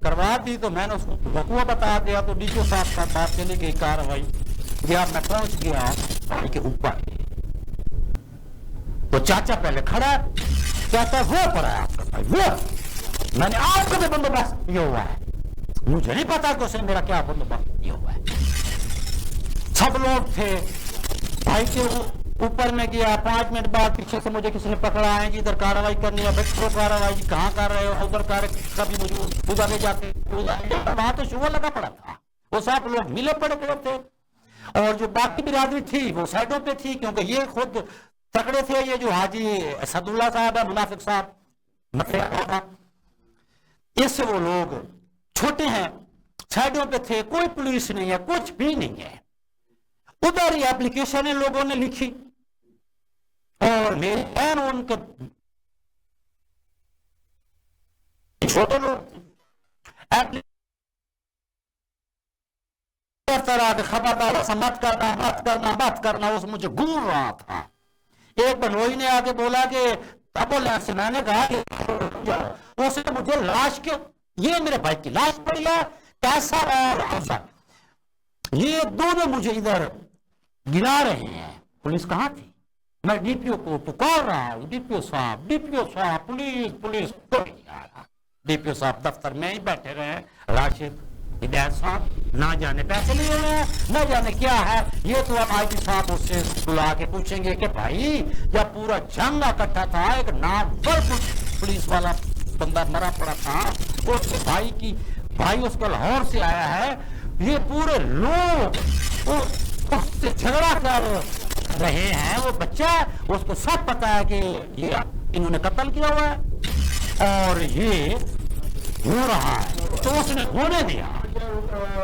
کروا دی تو میں نے اس کو وقوع بتا دیا تو ڈی صاحب کا بات چلی گئی کاروائی گیا میں پہنچ گیا پانی کے اوپر تو چاچا پہلے کھڑا کہتا وہ پڑا ہے آپ کا بھائی وہ میں نے آپ کا بھی بندوبست یہ ہوا ہے مجھے نہیں پتا کہ اسے میرا کیا بندوبست یہ ہوا ہے سب لوگ تھے بھائی کے اوپر میں گیا 5 منٹ بعد پیچھے سے مجھے کسی نے پکڑا ہے جی ادھر کارروائی کرنی ہے بیٹھو کارروائی جی کہاں کر رہے ہو ادھر کبھی مجھے ادھر لے جاتے وہاں تو شور لگا پڑا تھا وہ سب لوگ ملے پڑے تھے اور جو باقی برادری تھی وہ سائڈوں پہ تھی کیونکہ یہ خود تکڑے تھے یہ جو حاجی اسد اللہ صاحب ہے منافق صاحب اس سے وہ لوگ چھوٹے ہیں سائڈوں پہ تھے کوئی پولیس نہیں ہے کچھ بھی نہیں ہے ادھر ہی اپلیکیشن لوگوں نے لکھی اور میری بہن ان کے چھوٹے لوگ خبردار مت کرنا اس مجھے گور رہا تھا ایک بنوئی نے آ کے بولا کہ ایمبولینس سے میں نے کہا کہ اس نے مجھے لاش کے یہ میرے بھائی کی لاش پڑی ہے پیسہ اور یہ دونوں مجھے ادھر گرا رہے ہیں پولیس کہاں تھی میں ڈی پی او کو پکار رہا ہوں ڈی پی او صاحب پولیس ڈی پی او صاحب دفتر میں ہی بیٹھے رہے راشد ہدایت صاحب نہ جانے پیسے لیے ہوئے ہیں نہ جانے کیا ہے یہ تو اب آئی جی صاحب اس سے بلا کے پوچھیں گے کہ بھائی جب پورا جنگ اکٹھا تھا ایک نامور پولیس والا بندہ مرا پڑا تھا اس کے بھائی اس کا لاہور سے آیا ہے یہ پورے لوگ اس سے جھگڑا کر رہے ہیں وہ بچہ اس کو سب پتا ہے کہ یہ انہوں نے قتل کیا ہوا ہے اور یہ ہو رہا ہے تو اس نے ہونے دیا